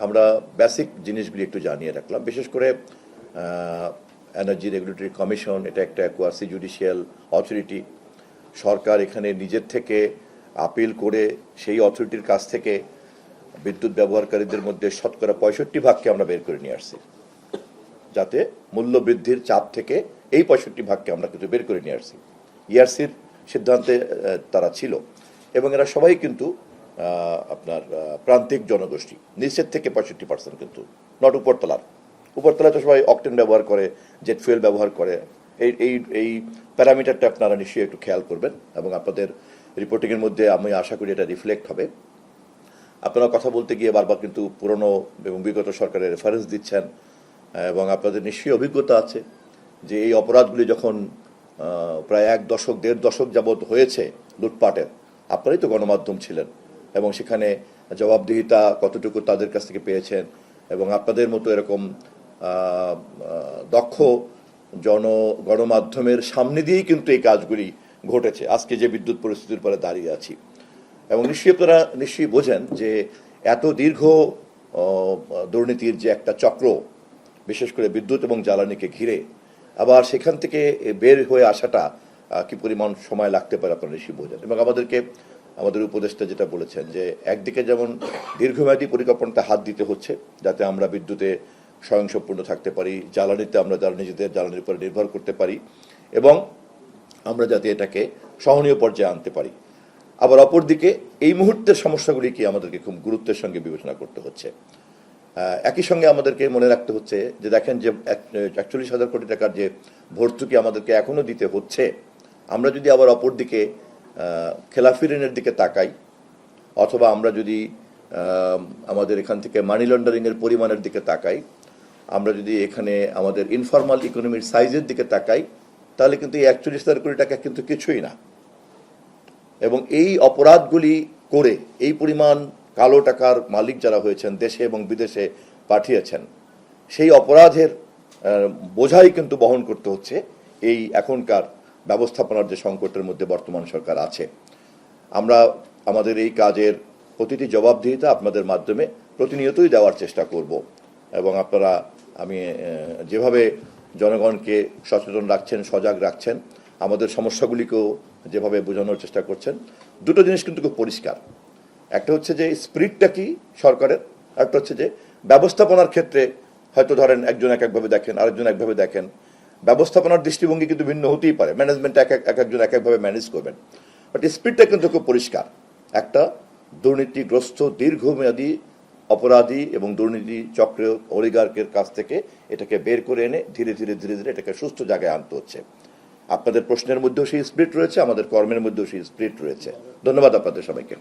আমরা বেসিক জিনিসগুলি একটু জানিয়ে রাখলাম। বিশেষ করে এনার্জি রেগুলেটরি কমিশন এটা একটা কোয়াসি জুডিশিয়াল অথরিটি। সরকার এখানে নিজের থেকে আপিল করে সেই অথরিটির কাছ থেকে বিদ্যুৎ ব্যবহারকারীদের মধ্যে শতকরা 65% আমরা বের করে নিয়ে আসছি, যাতে মূল্য বৃদ্ধির চাপ থেকে এই 65% আমরা কিন্তু বের করে নিয়ে আসছি। ইআরসির সিদ্ধান্তে তারা ছিল, এবং এরা সবাই কিন্তু আপনার প্রান্তিক জনগোষ্ঠী। নিচের থেকে 65% কিন্তু, নট উপরতলার। উপরতলায় তো সবাই অকটেন ব্যবহার করে, জেট ফুয়েল ব্যবহার করে। এই প্যারামিটারটা আপনারা নিশ্চয়ই একটু খেয়াল করবেন, এবং আপনাদের রিপোর্টিংয়ের মধ্যে আমি আশা করি এটা রিফ্লেক্ট হবে। আপনারা কথা বলতে গিয়ে বারবার কিন্তু পুরনো এবং বিগত সরকারের রেফারেন্স দিচ্ছেন, এবং আপনাদের নিশ্চয়ই অভিজ্ঞতা আছে যে এই অপরাধগুলি যখন প্রায় 1.5 দশক যাবৎ হয়েছে লুটপাটের, আপনারাই তো গণমাধ্যম ছিলেন, এবং সেখানে জবাবদিহিতা কতটুকু তাদের কাছ থেকে পেয়েছেন, এবং আপনাদের মতো এরকম দক্ষ গণমাধ্যমের সামনে দিয়েই কিন্তু এই কাজগুলি ঘটেছে। আজকে যে বিদ্যুৎ পরিস্থিতির পরে দাঁড়িয়ে আছি, এবং নিশ্চয়ই আপনারা নিশ্চয়ই বোঝেন যে এত দীর্ঘ দুর্নীতির যে একটা চক্র, বিশেষ করে বিদ্যুৎ এবং জ্বালানিকে ঘিরে, আবার সেখান থেকে বের হয়ে আসাটা কি পরিমাণ সময় লাগতে পারে আপনারা নিশ্চয়ই বোঝেন। এবং আমাদের উপদেষ্টা যেটা বলেছেন যে একদিকে যেমন দীর্ঘমেয়াদী পরিকল্পনাতে হাত দিতে হচ্ছে, যাতে আমরা বিদ্যুতে স্বয়ংসম্পূর্ণ থাকতে পারি, জ্বালানিতে আমরা নিজেদের জ্বালানির উপর নির্ভর করতে পারি, এবং আমরা যাতে এটাকে সহনীয় পর্যায়ে আনতে পারি। আবার অপরদিকে এই মুহূর্তের সমস্যাগুলিকে আমাদেরকে খুব গুরুত্বের সঙ্গে বিবেচনা করতে হচ্ছে। একই সঙ্গে আমাদেরকে মনে রাখতে হচ্ছে যে দেখেন যে 41,000 কোটি টাকার যে ভর্তুকি আমাদেরকে এখনো দিতে হচ্ছে, আমরা যদি আবার অপরদিকে খেলাফি ঋণের দিকে তাকাই, অথবা আমরা যদি আমাদের এখান থেকে মানি লন্ডারিংয়ের পরিমাণের দিকে তাকাই, আমরা যদি এখানে আমাদের ইনফরমাল ইকোনমির সাইজের দিকে তাকাই, তাহলে কিন্তু এই 41,000 কোটি টাকা কিন্তু কিছুই না। এবং এই অপরাধগুলি করে এই পরিমাণ কালো টাকার মালিক যারা হয়েছেন, দেশে এবং বিদেশে পাঠিয়েছেন, সেই অপরাধের বোঝাই কিন্তু বহন করতে হচ্ছে এই এখনকার ব্যবস্থাপনার যে সংকটের মধ্যে বর্তমান সরকার আছে। আমরা আমাদের এই কাজের প্রতিটি জবাবদিহিতা আপনাদের মাধ্যমে প্রতিনিয়তই দেওয়ার চেষ্টা করব, এবং আপনারা আমি যেভাবে জনগণকে সচেতন রাখছেন, সজাগ রাখছেন, আমাদের সমস্যাগুলিকেও যেভাবে বোঝানোর চেষ্টা করছেন, দুটো জিনিস কিন্তু খুব পরিষ্কার। একটা হচ্ছে যে স্পিরিটটা কি সরকারের, একটা হচ্ছে যে ব্যবস্থাপনার ক্ষেত্রে হয়তো ধরেন একজন এক একভাবে দেখেন, আরেকজন একভাবে দেখেন। ব্যবস্থাপনার দৃষ্টিভঙ্গি কিন্তু ভিন্ন হতেই পারে, ম্যানেজমেন্ট একজন এক একভাবে ম্যানেজ করবেন, বাট স্পিরিটটা কিন্তু খুব পরিষ্কার। একটা দুর্নীতিগ্রস্ত দীর্ঘমেয়াদী অপরাধী এবং দুর্নীতি চক্র অলিগার্কের কাছ থেকে এটাকে বের করে এনে ধীরে ধীরে এটাকে সুস্থ জায়গায় আনতে হচ্ছে। আপনাদের প্রশ্নের মধ্যেও সেই স্পিরিট রয়েছে, আমাদের কর্মের মধ্যেও সেই স্পিরিট রয়েছে। ধন্যবাদ আপনাদের সবাইকে।